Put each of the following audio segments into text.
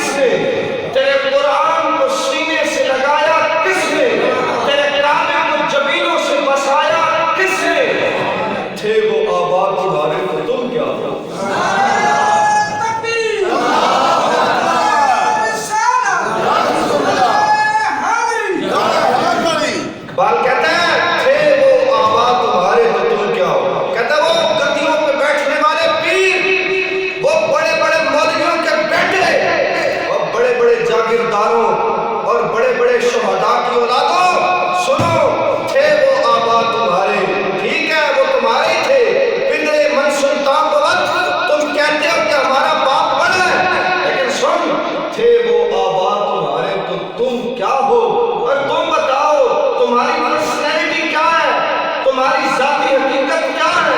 کس نے؟ تیرے قرآن کو سینے سے لگایا کس نے؟ تیرے کعبے کو جبینوں سے بسایا کس نے؟ تھے وہ آباد تمہارے تو تم کیا ہو؟ اقبال کہتے ہیں تھے وہ آباد تمہارے تو تم کیا ہو؟ کہتا ہے وہ گدیوں پہ بیٹھنے والے پیر، وہ بڑے بڑے مولویوں کے بیٹے اور بڑے بڑے جاگیرداروں اور بڑے بڑے شہداء کی اولادوں، سنو تھے وہ آباد تمہارے، ٹھیک ہے وہ تمہارے تھے، پدرے من سلطان کو وقت تم کہتے ہو کہ ہمارا باپ بڑا ہے، لیکن سن تھے وہ آباد تمہارے تو تم کیا ہو؟ اور تم بتاؤ تمہاری پرسنالٹی کیا ہے؟ تمہاری ذاتی حقیقت کیا ہے؟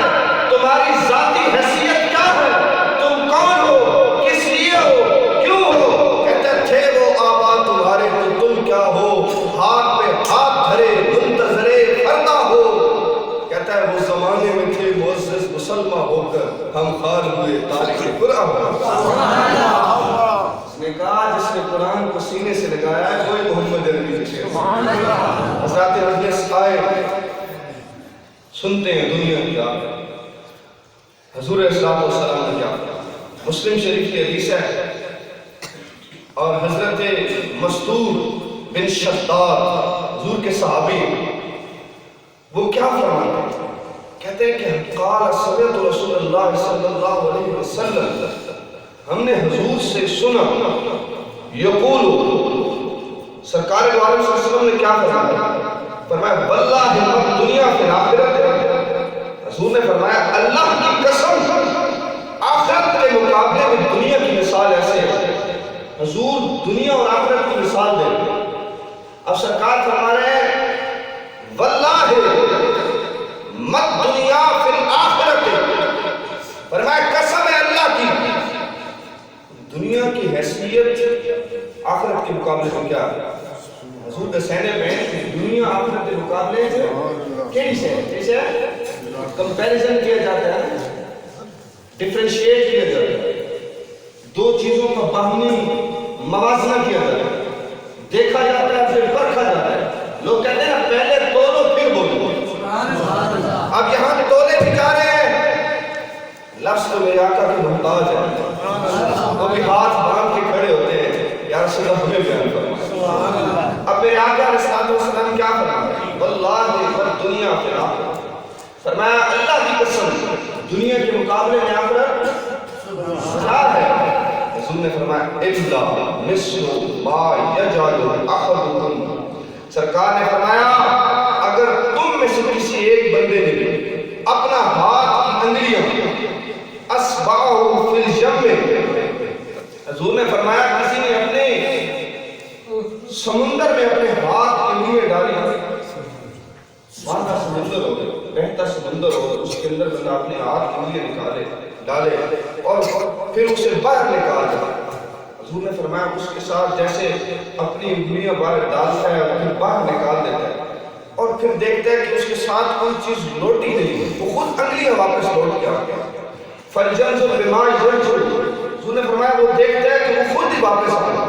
تمہاری ذاتی حیثیت کیا ہے؟ تم کون ہو؟ کس لیے ہو؟ کیوں ہو؟ کہتے تھے وہ آباد تمہارے تو تم کیا ہو؟ ہاتھ پہ ہاتھ دھرے منتظرے فردا ہو، کہتا ہے وہ زمانے میں تھے معزز مسلمہ ہو کر ہم خار ہوئے تاریخ قرآن ہو۔ اس نے کہا جس نے قرآن کو سینے سے لگایا ہے وہی محمد عربی کے شعر۔ حضرات مجلس آئے سنتے ہیں دنیا کیا حضور صلی اللہ علیہ وسلم نے کیا، مسلم شریف کی حدیث ہے، اور حضرت مستور بن شداد حضور کے صحابی وہ کیا فرماتے ہیں؟ کہتے ہیں کہ قال سمعت رسول اللہ صلی اللہ علیہ وسلم، ہم نے حضور سے سنا، یقول سرکار دو عالم صلی اللہ علیہ وسلم نے کیا فرمایا؟ فرمایا واللہ مت دنیا فی الآخرت، حضور نے فرمایا اللہ کی قسم آخرت کے مقابلے میں دنیا کی مثال ایسے ہے، حضور دنیا اور آخرت کی مثال دے رہے ہیں۔ اب سرکار فرما رہے ہیں واللہ مت دنیا فی الآخرت، فرمایا قسم ہے اللہ کی، دنیا کی حیثیت آخرت کے مقابلے میں کیا ہے؟ حضور کے سینے میں دنیا آخرت کے مقابلے کیڑی سے جیسے کمپیریزن کیا جاتا ہے، ڈفرینشیٹ کیا جاتا ہے، دو چیزوں کا باہمی موازنہ کیا جاتا ہے، دیکھا جاتا ہے پھر پرکھا جاتا ہے۔ لوگ کہتے ہیں پہلے تولو پھر بولو، اب یہاں تولے بھی جا رہے ہیں، لفظ تو میرے آقا کی محتاج ہے، وہ بھی ہاتھ باندھ کے کھڑے ہوتے ہیں یا رسول اللہ ہمیں بیان فرمائے۔ اب میرے آقا علیہ السلام کیا فرمایا؟ واللہ پر دنیا فی الآخرت، فرمایا اللہ کی قسم دنیا کے مقابلے میں آخرت کیا ہے؟ حضور نے فرمایا الا مثل ما یجعل احدکم، سرکار نے فرمایا اگر تم میں سے کسی ایک بندے نے اپنا ہاتھ کی انگلیاں اصبعہ فی الجم، حضور نے فرمایا کسی نے اپنے سمندر میں اپنے ہاتھ کی انگلیاں ڈالی، بہتا سمندر ہو گیا، بہتا سمندر ہو، اس کے اندر بندہ اپنے ہاتھ کی انگلیاں ڈالے اور پھر اسے باہر نکال دے، حضور نے فرمایا اس کے ساتھ جیسے اپنی انگلیاں باہر ڈالتا ہے اور پھر باہر نکال دیتا ہے اور پھر دیکھتا ہے کہ اس کے ساتھ کوئی چیز لوٹی نہیں ہے، وہ خود انگلیاں واپس لوٹ کے آ گیا، فَالْجَنْزُ بِمَا يَرْجُ، حضور نے فرمایا وہ دیکھتا ہے کہ وہ خود ہی واپس آ گیا۔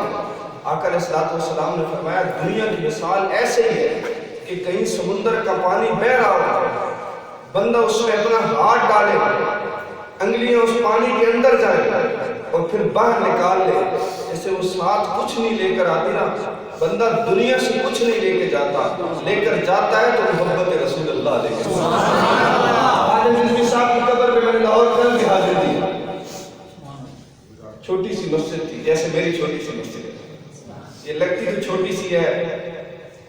آقا علیہ السلام نے فرمایا دنیا کی مثال ایسے ہی ہے کہ کہیں سمندر کا پانی بہ رہا ہو، بندہ اس میں اپنا ہاتھ ڈالے، انگلیاں اس پانی کے اندر جائیں اور پھر باہر نکال لے، جیسے وہ ساتھ کچھ نہیں لے کر آتی نا، بندہ دنیا سے کچھ نہیں لے کے جاتا، لے کر جاتا ہے تو محبت رسول اللہ لے کر۔ آدم جنوی صاحب کی قبر پہ میں نے لاہور کل بھی حاضر دی، چھوٹی سی مسجد تھی جیسے میری چھوٹی سی مسجد ہے، یہ لگتی تو چھوٹی سی ہے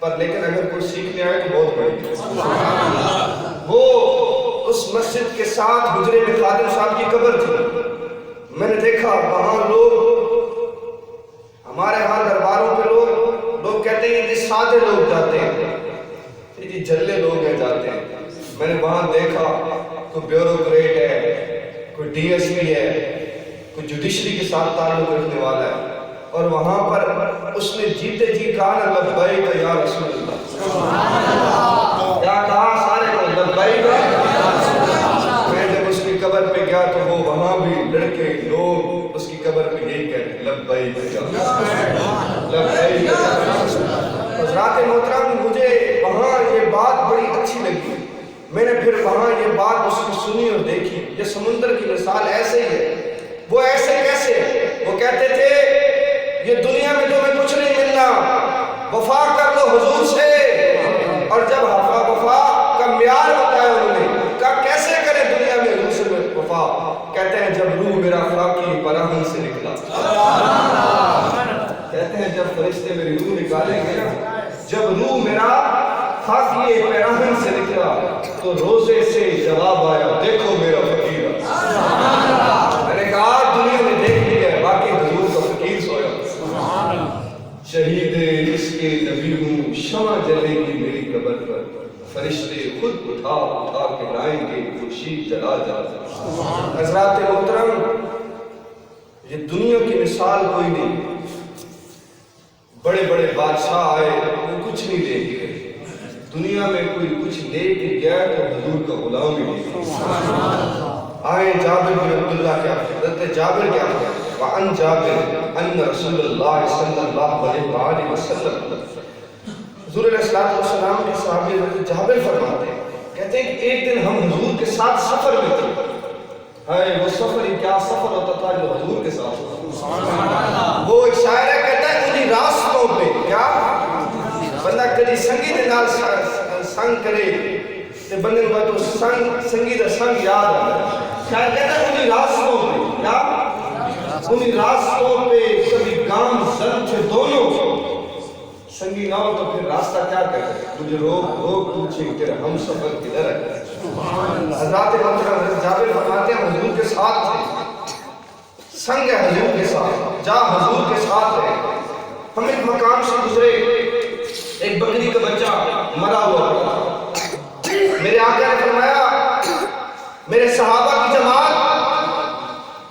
پر لیکن اگر کوئی سیکھنے آئے تو بہت بڑی ہے۔ وہ اس مسجد کے ساتھ حجرے میں خادم صاحب کی قبر تھی، میں نے دیکھا وہاں لوگ ہمارے ہاں درباروں پہ لوگ کہتے ہیں یہ سادے لوگ جاتے ہیں، یہ جھلے لوگ ہیں جاتے ہیں، میں نے وہاں دیکھا کوئی بیوروکریٹ ہے، کوئی ڈی ایس پی ہے، کوئی جوڈیشری کے ساتھ تعلق رکھنے والا ہے، اور وہاں پر اس نے جیتے جی کہا نا لبیک یا رسول اللہ، کیا کہا سارے کو لبیک۔ میں جب اس کی قبر پہ گیا تو وہ وہاں بھی لڑکے لوگ اس کی قبر پہ یہی کہتے لبیک لبیک لبیک۔ حضرات محترم، مجھے وہاں یہ بات بڑی اچھی لگی، میں نے پھر وہاں یہ بات اس کی سنی اور دیکھی۔ یہ سمندر کی مثال ایسے ہی ہے۔ وہ ایسے کیسے؟ وہ کہتے تھے یہ دنیا میں تمہیں کچھ نہیں ملنا، وفا کر لو حضور سے۔ اور جب وفا کا معیار بتایا انہوں نے، کہا کیسے کرے دنیا میں حضور سے وفا؟ کہتے ہیں جب روح میرا خاکی پراہن سے نکلا، کہتے ہیں جب فرشتے میری روح نکالیں گے نا، جب روح میرا خاکی پراہن سے نکلا تو روزے سے جواب آیا دیکھو میرا فقیر۔ میں نے کہا دنیا میں دیکھ لیا ہے، باقی حضور کا فقیر سویا۔ شہید عشق نبی ہوں، شمع جلے گی میری قبر پر، فرشتے خود اٹھا اٹھا کے لائیں گے خورشید جلا جاتا۔ حضرات محترم، یہ دنیا کی مثال کوئی نہیں۔ بڑے بڑے بادشاہ آئے، وہ کچھ نہیں لے کے گئے۔ دنیا میں کوئی کچھ لے کے گیا تو حضور کا غلام ہی نہیں۔ آئے جابر بن عبداللہ کیا حضرت جابر کیا وعن جابر ان رسول اللہ صلی اللہ علیہ وآلہ وسلم، حضور علیہ السلام کے صحابی حضرت جابر فرماتے ہیں، کہتے ہیں کہ ایک دن ہم حضور کے ساتھ سفر میں تھے۔ ہے وہ سفر ہی کیا سفر ہوتا تھا جو حضور کے ساتھ ہوتا۔ وہ ایک شاعر ہے کہتا ہے انہی راستوں پہ کیا بندہ کدی سنگی دے نال سنگ کرے تے بندے کو تو سنگی دا سنگ یاد آتا ہے۔ شاعر کہتا ہے انہی راستوں پہ کیا انہی راستوں پہ کبھی گام زن تھے دونوں، سنگی نہ ہو تو پھر راستہ کیا کرے، مجھے روک روک پوچھے تیرا ہم سفر کدھر ہے۔ حضرات محترم، حضرت جابر فرماتے ہیں حضور کے ساتھ تھے، سنگ ہے حضور کے ساتھ، جا حضور کے ساتھ ہے۔ ہم ایک مقام سے گزرے، ایک بکری کا بچہ مرا ہوا پڑا تھا۔ میرے آقا نے فرمایا میرے صحابہ کی جماعت،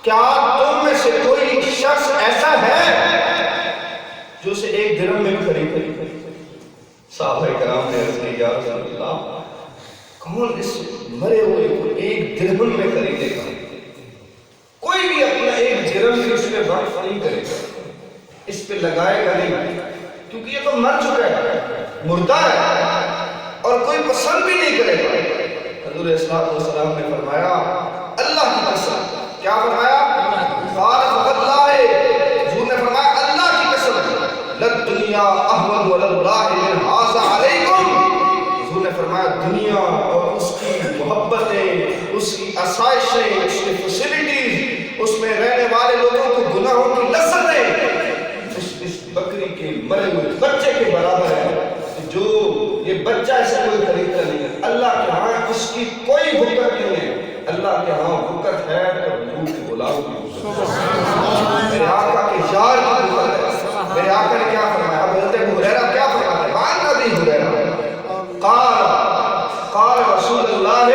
کیا تم میں سے کوئی شخص ایسا ہے جو اسے ایک درہم میں خرید کرے؟ صحابہ کرام نے عرض کی یا رسول اللہ، کون اس مرے ہوئے کو ایک درہم میں خریدے گا؟ کوئی بھی اپنا ایک درہم بھی اس پہ وقف نہیں کرے گا، اس پہ لگائے گا نہیں، کیونکہ یہ تو مر چکا ہے، مردہ ہے، اور کوئی پسند بھی نہیں کرے گا۔ حضور صلی اللہ علیہ وسلم نے فرمایا اللہ کی قسم، کیا فرمایا؟ فارق اللہ، حضور نے فرمایا اللہ کی قسم، للدنیا احمد وللہ من ھذا علیکم۔ حضور نے فرمایا دنیا اور اس کی محبتیں، اس کی آسائشیں، اس کی فیسلٹیز، اس میں رہنے والے لوگوں کو گناہوں کی لذتیں اس بکری کے مرے ہوئے بچے کے برابر ہے، جو یہ بچہ ایسا کوئی خریدتا نہیں ہے۔ اللہ کے ہاں اس کی کوئی بھکت نہیں ہے، اللہ کے ہاں بھکت ہے تو حضور کے غلام کی بھکت، میرے آقا کے یار کی بھکت ہے۔ میرے آقا نے کیا فرمایا؟ اب حضرت ابو ہریرہ کیا فرماتے ہیں؟ وعن ابی ہریرہ قال رسول اللہ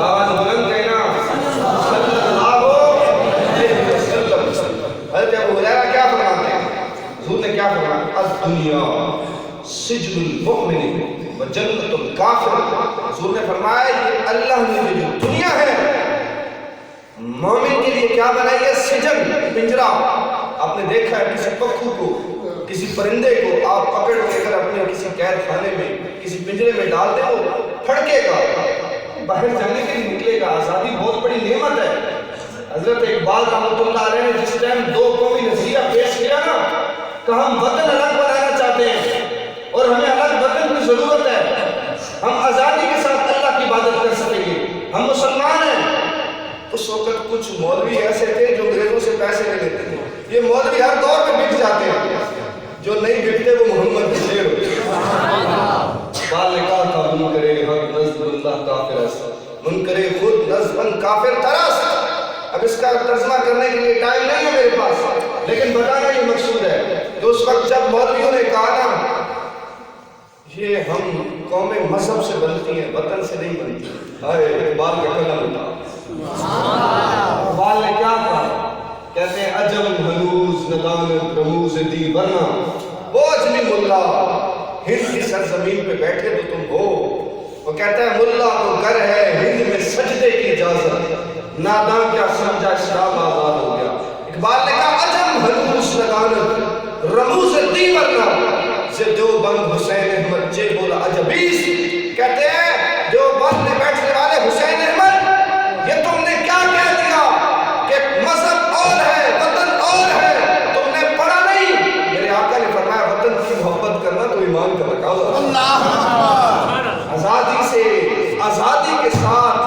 آواز بلند کہنا صلی اللہ علیہ وسلم۔ حضرت ابو ہریرہ کیا فرماتے ہیں؟ حضور نے کیا فرمایا؟ الدنیا سجن المؤمن و جنت الکافر۔ حضور نے فرمایا یہ اللہ نے جو دنیا ہے مومن کے لیے کیا بنائی ہے؟ سجن، پنجرہ۔ آپ نے دیکھا ہے کسی پکھو کو، کسی پرندے کو آپ پکڑ کے کر اپنے کسی قید خانے میں، کسی پنجرے میں ڈال دیں، وہ پھڑکے گا، باہر جانے کے لیے نکلے گا۔ آزادی بہت بڑی نعمت ہے۔ حضرت اقبال رحمۃ اللہ علیہ نے جس ٹائم دو قومی نظریہ پیش کیا نا کہ ہم وطن الگ بنانا چاہتے ہیں اور ہمیں الگ وطن کی ضرورت ہے، ہم آزادی کے ساتھ اللہ کی عبادت کر سکیں گے، ہم مسلمان ہیں، اس وقت کچھ مولوی ایسے تھے جو انگریزوں سے پیسے لے لیتے تھے۔ یہ مولوی ہر دور میں بک جاتے ہیں، جو نہیں بکتے وہ محمد کے شیر ہوتے ہیں۔ اقبال نے کہا تھا منکرے حق نزد اللہ کافر است، منکرے خود نزد کافر ترست۔ اب اس کا ترجمہ کرنے کے لیے ٹائم نہیں ہے میرے پاس، لیکن بتانا یہ مقصود ہے کہ اس وقت جب مولویوں نے کہا نا یہ ہم قومیں مذہب سے بنتی ہیں، وطن سے نہیں بنتی، ہائے اقبال کا قلم تھا۔ اقبال نے کیا کہا؟ کہتے ہیں عجم ہنوز ندامت رموز دی ورنہ، وہ اجمی ملا ہند کی سرزمین پہ بیٹھے تو تم ہو۔ وہ کہتا ہے ملا تو گر ہے ہند میں سجدے کی اجازت، ناداں کیا سمجھا اسلام آزاد ہو گیا۔ ایک اقبال نے کہا عجم حلوس لگانت رموز دیورنا سے دیوبند حسین احمد جے بولا عجبیس. کہتے ہیں دیوبند میں بیٹھنے والے حسین احمد یہ تم نے کیا کہہ دیا کہ مذہب اور ہے وطن اور ہے, تم نے پڑھا نہیں. میرے آقا نے فرمایا وطن کی محبت کرنا تو ایمان کا تقاضا ہے. آزادی سے آزادی کے ساتھ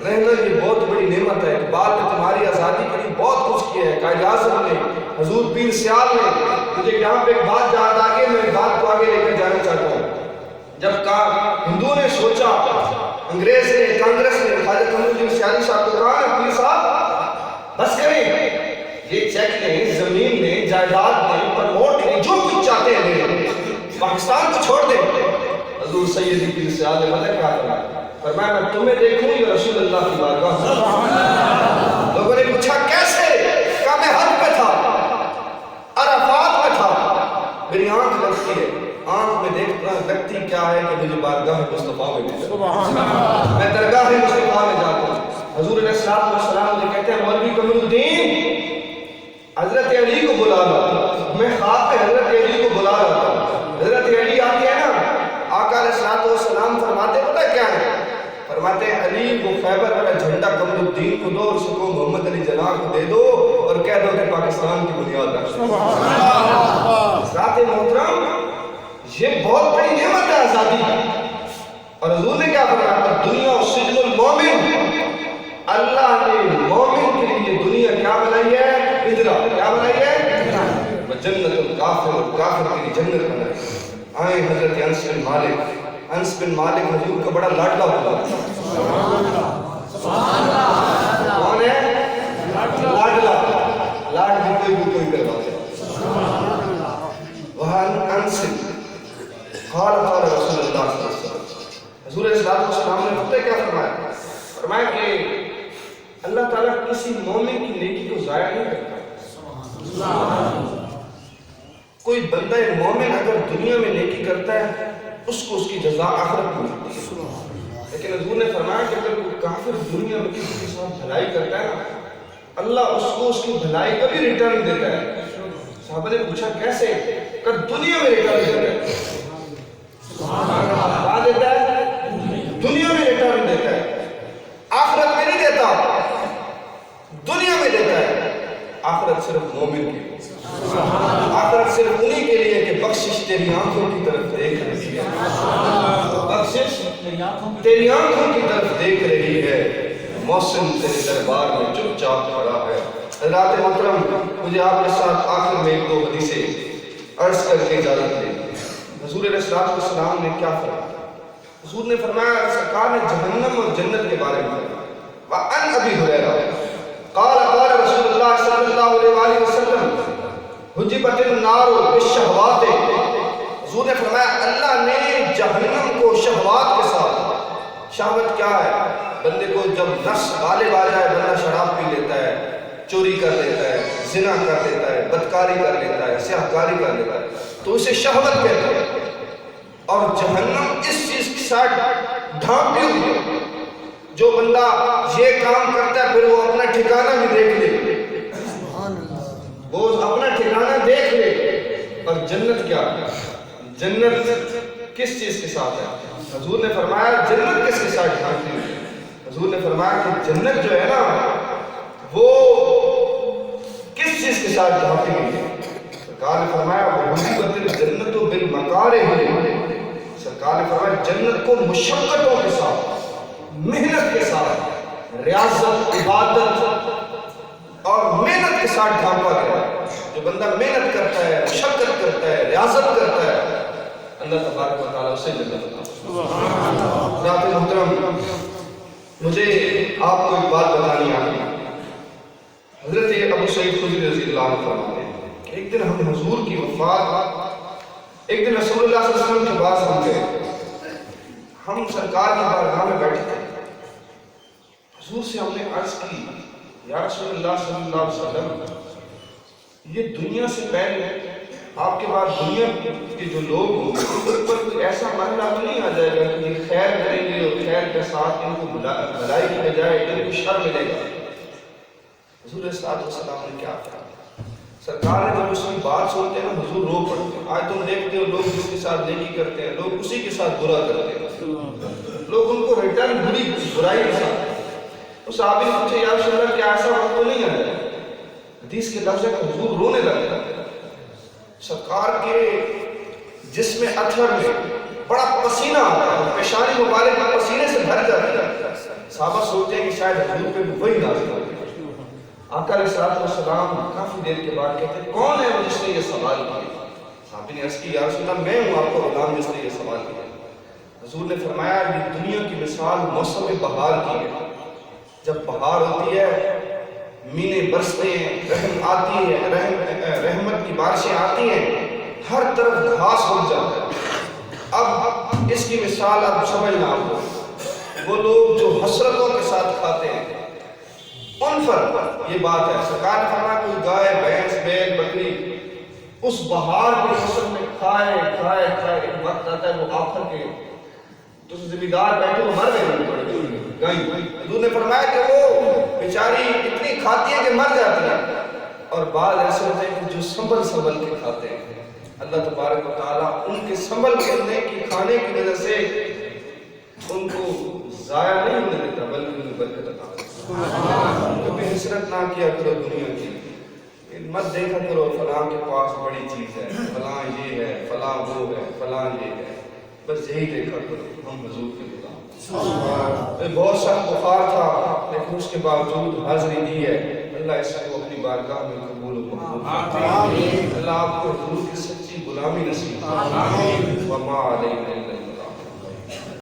رہنا یہ بہت بڑی نعمت ہے. اقبال نے تمہاری آزادی کے لیے بہت کچھ کیا ہے. قائد اعظم نے, حضور پیر سیال نے. مجھے یہاں پہ ایک بات یاد آ گئی, میں بات کو آگے لے کر جانا چاہتا ہوں. جب ہندوؤں نے سوچا, انگریز نے, کانگریس نے خواجہ قمر سیالی صاحب کو کہا نا پیر صاحب بس کریں, یہ چیک لیں, زمین لیں, جائیداد لیں, پرموٹ لیں, جو کچھ چاہتے ہیں لیں, پاکستان کو چھوڑ دیں. حضور سیدی پیر سیال نے مدد کیا فرمایا, فرمایا میں تمہیں دیکھوں یا رسول اللہ کی بارگاہ. لوگوں نے پوچھا کیسے, کہا میں حج پہ تھا, عرفات میں تھا, میری آنکھ لگتی ہے, آنکھ میں دیکھتا لگتی کیا ہے کہ مجھے بارگاہ مصطفیٰ میں جاتا, میں درگاہ مصطفیٰ میں جاتا ہوں. حضور علیہ السلام مجھے کہتے ہیں مولوی قمر الدین حضرت علی کو بلا رہا, میں خواب پہ حضرت علی کو بلا رہا تھا. حضرت علی آتے ہیں نا, آقا علیہ السلام فرماتے پتہ کیا ہے, فرماتے ہیں علی وہ خیبر والا جھنڈا قمر الدین کو دو اور اس کو محمد علی جناح کو دے دو اور کہہ دو کہ پاکستان کی بنیاد رکھ دو. حضرات محترم یہ بہت بڑی نعمت ہے آزادی. اور حضور نے کیا فرمایا, دنیا سجن المومن, اللہ نے مومن کے لیے دنیا کیا بنائی ہے, پنجرا. کیا بنائی ہے, جنت الکافر, کافر کے لیے جنت بنائی. آئے حضرت انس بن مالک, انس بن مالک حضور کا بڑا لاڈلا ہوا. کون ہے لاڈلا, لاڈ بھی کوئی کرواتے وہاں انس قال قال رسول اللہ صلی اللہ علیہ وسلم. حضور علیہ السلام نے پتہ کیا فرمایا, فرمایا کہ اللہ تعالیٰ کسی مومن کی نیکی کو ضائع نہیں کرتا. کوئی بندہ مومن اگر دنیا میں نیکی کرتا ہے اس کو اس کی جزا آخرت میں ملتی ہے. لیکن حضور نے فرمایا کہ اگر کوئی کافر دنیا میں کسی کے ساتھ بھلائی کرتا ہے نا, اللہ اس کو اس کی بھلائی کا بھی ریٹرن دیتا ہے. صحابہ نے پوچھا کیسے, کہ دنیا میں ریٹرن دیتا ہے. کہاں دیتا ہے, دنیا میں ریٹرن دیتا ہے, آخرت میں نہیں دیتا, دنیا میں دیتا ہے. آخرت صرف مومن کی, آخرت صرف انہی کے لیے کہ بخشش تیری آنکھوں کی طرف دیکھ رہی ہے, بخشش تیری آنکھوں کی طرف دیکھ رہی ہے, موسم تیرے دربار میں چپ چاپ کھڑا ہے. حضرات محترم مجھے آپ کے ساتھ آخر میں ایک دو حدیثیں عرض کر کے اجازت دیں. حضور علیہ السلام نے کیا فرمایا, حضور نے فرمایا, سرکار نے جہنم اور جنت کے بارے میں فرمایا. وعن ابی ہریرہ قال قال رسول اللہ صلی اللہ علیہ وآلہ وسلم حجبت النار بالشہوات. حضور نے فرمایا اللہ نے جہنم کو شہوات کے ساتھ, شہوت کیا ہے, بندے کو جب نفس غالب آ جائے بندہ شراب پی لیتا ہے, چوری کر لیتا ہے, زنا کر لیتا ہے, بدکاری کر لیتا ہے, سیاہکاری کر لیتا ہے, تو اسے شہوت کہتے ہیں. اور جہنم اس چیز کے ساتھ ڈھانپی ہوئی ہے, جو بندہ یہ کام کرتا ہے پھر وہ اپنا ٹھکانہ بھی دیکھ لے, وہ اپنا ٹھکانہ دیکھ لے. اور جنت کیا ہے, جنت کس چیز کے ساتھ ہے, حضور نے فرمایا جنت کس کے ساتھ ڈھانپی ہوئی ہے. حضور نے فرمایا کہ جنت جو ہے نا وہ کس چیز کے ساتھ ڈھانپی ہوئی ہے. سرکار نے فرمایا وَحُجِبَتِ الْجَنَّةُ بِالْمَكَارِهِ. سرکار نے فرمایا جنت کو مشقتوں کے ساتھ, محنت کے ساتھ, ریاضت, عبادت اور محنت کے ساتھ ڈھانپا گیا. جو بندہ محنت کرتا ہے, مشقت کرتا ہے, ریاضت کرتا ہے, اللہ تبارک و تعالیٰ اسے جنت عطا فرمائے. حضرات محترم مجھے آپ کو ایک بات بتانی آئی. حضرت ابو سعید خدری رضی اللہ عنہ فرماتے ہیں کہ ایک دن ہم حضور کی وفات, ایک دن رسول اللہ صلی اللہ علیہ وسلم کے بعد ہم گئے, ہم سرکار کی بارگاہ میں بیٹھے تھے. حضور سے ہم نے عرض کی یا رسول اللہ صلی اللہ علیہ وسلم یہ دنیا سے پہلے آپ کے بعد دنیا کے جو لوگ ہوں گے ان پر کوئی ایسا مرحلہ تو نہیں آ جائے گا کہ یہ خیر کریں گے اور خیر کے ساتھ ان کو بھلائی کی بجائے ان کو شر ملے گا. حضور صلی اللہ علیہ وسلم نے کیا کہا؟ سرکار نے جب اس کی بات سنتے ہیں نا حضور رو پڑتے ہیں. آج تم دیکھتے ہو لوگ جس کے ساتھ نیکی کرتے ہیں لوگ اسی کے ساتھ برا کرتے ہیں, لوگ ان کو ریٹرن برائی کے ساتھ. تو صحابی نے پوچھا یا رسول اللہ کیا ایسا وقت تو نہیں آیا؟ حدیث کے لفظ ہے کہ حضور رونے لگے. سرکار کے جسم اطہر میں بڑا پسینہ آتا ہے, پیشانی مبارک میں پسینے سے بھر جاتی ہے. صحابہ سوچتے ہیں کہ شاید حضور پہ وہی نازل ہو گئی. آقا علیہ السلام کافی دیر کے بعد کہتے ہیں کون ہے وہ جس نے یہ سوال کیا؟ صحابی نے عرض کی یا رسول اللہ میں ہوں آپ کا غلام جس نے یہ سوال کیا. حضور نے فرمایا یہ دنیا کی مثال موسم بہار کی ہے. جب بہار ہوتی ہے مینے برستے ہیں, رحم آتی ہے, رحمت کی بارشیں آتی ہیں, ہر طرف گھاس اگ جاتا ہے. اب اس کی مثال آپ سمجھنا آپ کو, وہ لوگ جو حسرتوں کے ساتھ کھاتے ہیں ان پر یہ بات ہے. سرکار نے فرمایا کوئی گائے بھینس بیل بکری اس بہار کی فصل میں کھائے کھائے کھائے ایک وقت آتا ہے وہ آخر کے تو زمیندار بیٹھے وہ مر گئے. حضور نے فرمایا کہ وہ بیچاری اتنی کھاتی ہے کہ مر جاتی ہے, اور بعض ایسے ہوتے ہیں کہ جو سنبھل کے کھاتے ہیں. اللہ تبارک و تعالیٰ ان کے سنبھل کرنے کی کھانے کی وجہ سے ان کو ضائع نہیں ہونے دیتا بلکہ انہیں برکت عطا کرتا. کبھی حسرت نہ کیا کرو دنیا کی, مت دیکھا کرو فلاں کے پاس بڑی چیز ہے, فلاں یہ ہے, فلاں وہ ہے, فلاں یہ ہے. بس یہی دیکھا کرو ہم حضور کے غلام. بہت سخت بخار تھا لیکن اس کے باوجود حاضری دی ہے. اللہ اس کو اپنی بارگاہ میں قبول و مقبول فرمائے. اللہ آپ کو حضور کی سچی غلامی نصیب فرمائے. وما علینا